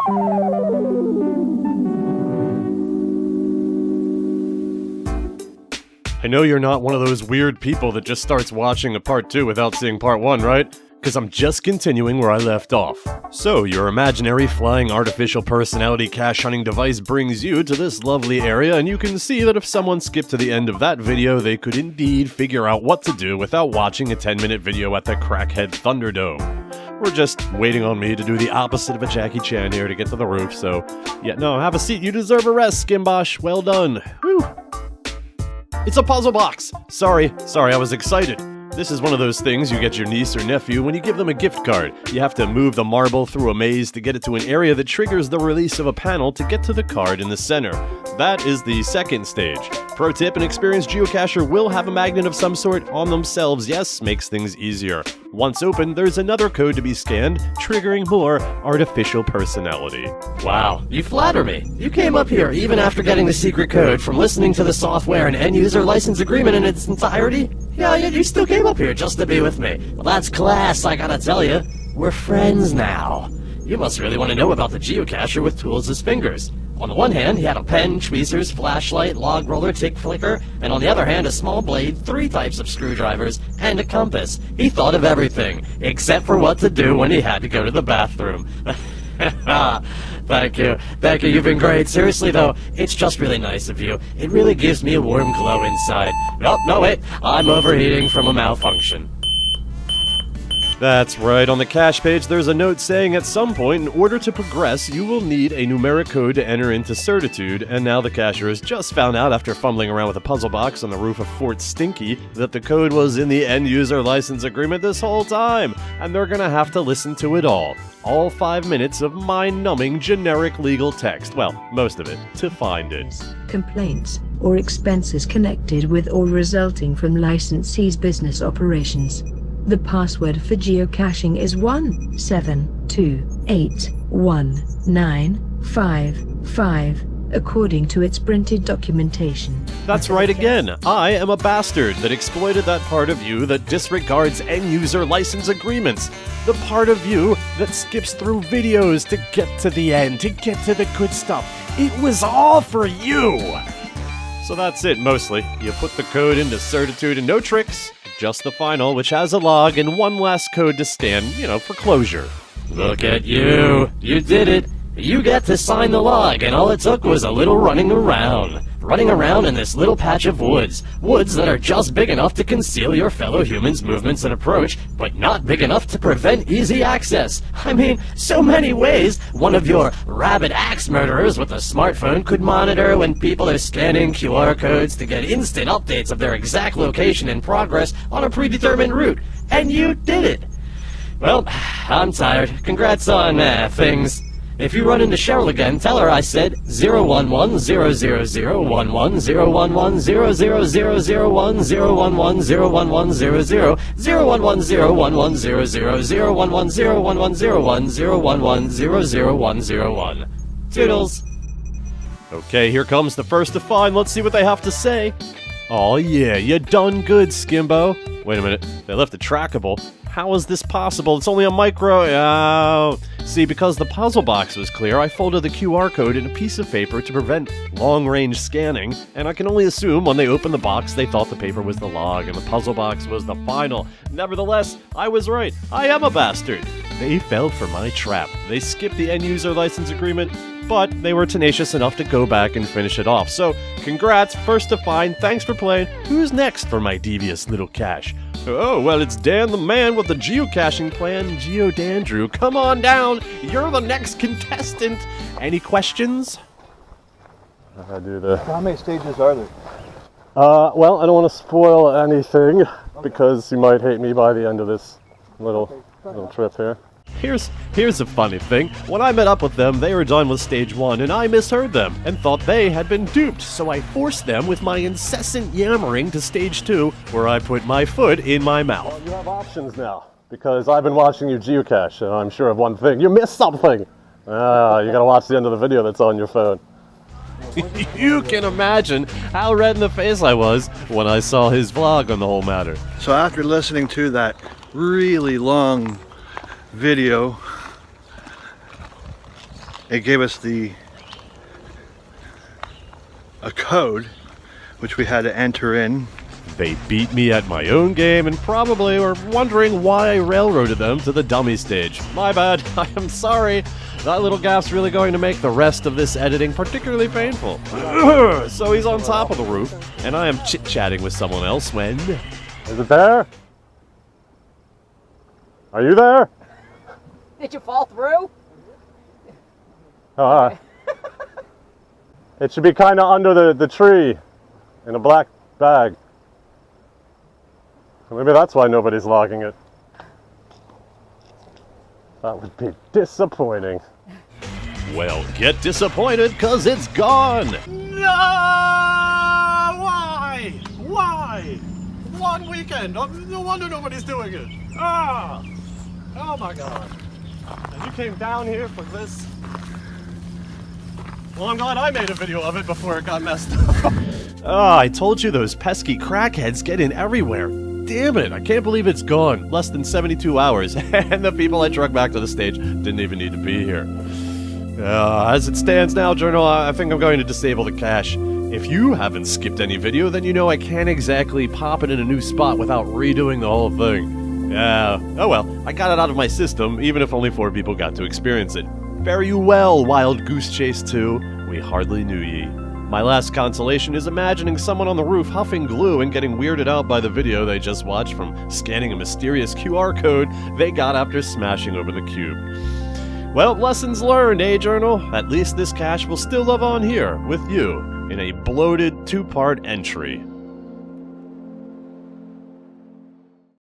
I know you're not one of those weird people that just starts watching a part 2 without seeing part 1, right? Because I'm just continuing where I left off. So, your imaginary flying artificial personality cache hunting device brings you to this lovely area, and you can see that if someone skipped to the end of that video, they could indeed figure out what to do without watching a 10-minute video at the Crackhead Thunderdome. We're just waiting on me to do the opposite of a Jackie Chan here to get to the roof, so yeah, no, have a seat. You deserve a rest, Skimbosh. Well done. Whew. It's a puzzle box! Sorry, I was excited. This is one of those things you get your niece or nephew when you give them a gift card. You have to move the marble through a maze to get it to an area that triggers the release of a panel to get to the card in the center. That is the second stage. Pro tip, an experienced geocacher will have a magnet of some sort on themselves. Yes, makes things easier. Once open, there's another code to be scanned, triggering more artificial personality. Wow, you flatter me. You came up here even after getting the secret code from listening to the software and end-user license agreement in its entirety? Yeah, you still came up here just to be with me. Well, that's class, I gotta tell you. We're friends now. You must really want to know about the geocacher with tools as fingers. On the one hand, he had a pen, tweezers, flashlight, log roller, tick flicker, and on the other hand, a small blade, 3 types of screwdrivers, and a compass. He thought of everything, except for what to do when he had to go to the bathroom. Thank you, you've been great. Seriously though, it's just really nice of you. It really gives me a warm glow inside. Oh, no wait, I'm overheating from a malfunction. That's right, on the cache page there's a note saying at some point, in order to progress, you will need a numeric code to enter into Certitude, and now the cacher has just found out after fumbling around with a puzzle box on the roof of Fort Stinky that the code was in the end-user license agreement this whole time, and they're gonna have to listen to it all. All 5 minutes of mind-numbing generic legal text, well, most of it, to find it. Complaints or expenses connected with or resulting from licensee's business operations. The password for geocaching is 172819555, according to its printed documentation. That's right again. I am a bastard that exploited that part of you that disregards end-user license agreements. The part of you that skips through videos to get to the end, to get to the good stuff. It was all for you! So that's it, mostly. You put the code into Certitude and no tricks. Just the final, which has a log and one last code to stand, for closure. Look at you! You did it! You get to sign the log, and all it took was a little running around. Running around in this little patch of woods. Woods that are just big enough to conceal your fellow humans' movements and approach, but not big enough to prevent easy access. I mean, so many ways one of your rabid axe murderers with a smartphone could monitor when people are scanning QR codes to get instant updates of their exact location and progress on a predetermined route. And you did it! Well, I'm tired. Congrats on, things. If you run into Cheryl again, tell her I said 0110011001100110011001100110101010101010101. Toodles. Okay, here comes the first to find. Let's see what they have to say. Oh yeah, you done good, Skimbo. Wait a minute, they left it trackable. How is this possible? It's only a micro... Oh. See, because the puzzle box was clear, I folded the QR code in a piece of paper to prevent long-range scanning, and I can only assume when they opened the box they thought the paper was the log and the puzzle box was the final. Nevertheless, I was right. I am a bastard. They fell for my trap. They skipped the end-user license agreement, but they were tenacious enough to go back and finish it off. So, congrats, first to find, thanks for playing. Who's next for my devious little cache? Oh, well, it's Dan the man with the geocaching plan, Geodandrew. Come on down, you're the next contestant. Any questions? I do the... How many stages are there? Well, I don't want to spoil anything, because you might hate me by the end of this little trip here. Here's a funny thing. When I met up with them, they were done with stage 1, and I misheard them, and thought they had been duped, so I forced them with my incessant yammering to stage 2, where I put my foot in my mouth. Well, you have options now, because I've been watching you geocache, and I'm sure of one thing. You missed something! You gotta watch the end of the video that's on your phone. You can imagine how red in the face I was when I saw his vlog on the whole matter. So after listening to that really long video, it gave us a code which we had to enter in. They beat me at my own game and probably were wondering why I railroaded them to the dummy stage. My bad, I am sorry. That little gaff's really going to make the rest of this editing particularly painful. So he's on top of the roof, and I am chit-chatting with someone else when... Is it there? Are you there? Did you fall through? It should be kind of under the tree in a black bag. Maybe that's why nobody's logging it. That would be disappointing. Well, get disappointed, cause it's gone! No! Why? Why? One weekend! No wonder nobody's doing it! Ah! Oh my god. And you came down here for this? Well, I'm glad I made a video of it before it got messed up. Ah, I told you those pesky crackheads get in everywhere. Damn it, I can't believe it's gone. Less than 72 hours, and the people I trucked back to the stage didn't even need to be here. As it stands now, Journal, I think I'm going to disable the cache. If you haven't skipped any video, then you know I can't exactly pop it in a new spot without redoing the whole thing. Oh well, I got it out of my system, even if only 4 people got to experience it. Fare you well, Wild Goose Chase 2. We hardly knew ye. My last consolation is imagining someone on the roof huffing glue and getting weirded out by the video they just watched from scanning a mysterious QR code they got after smashing open the cube. Well, lessons learned, eh, Journal? At least this cache will still live on here, with you, in a bloated 2-part entry.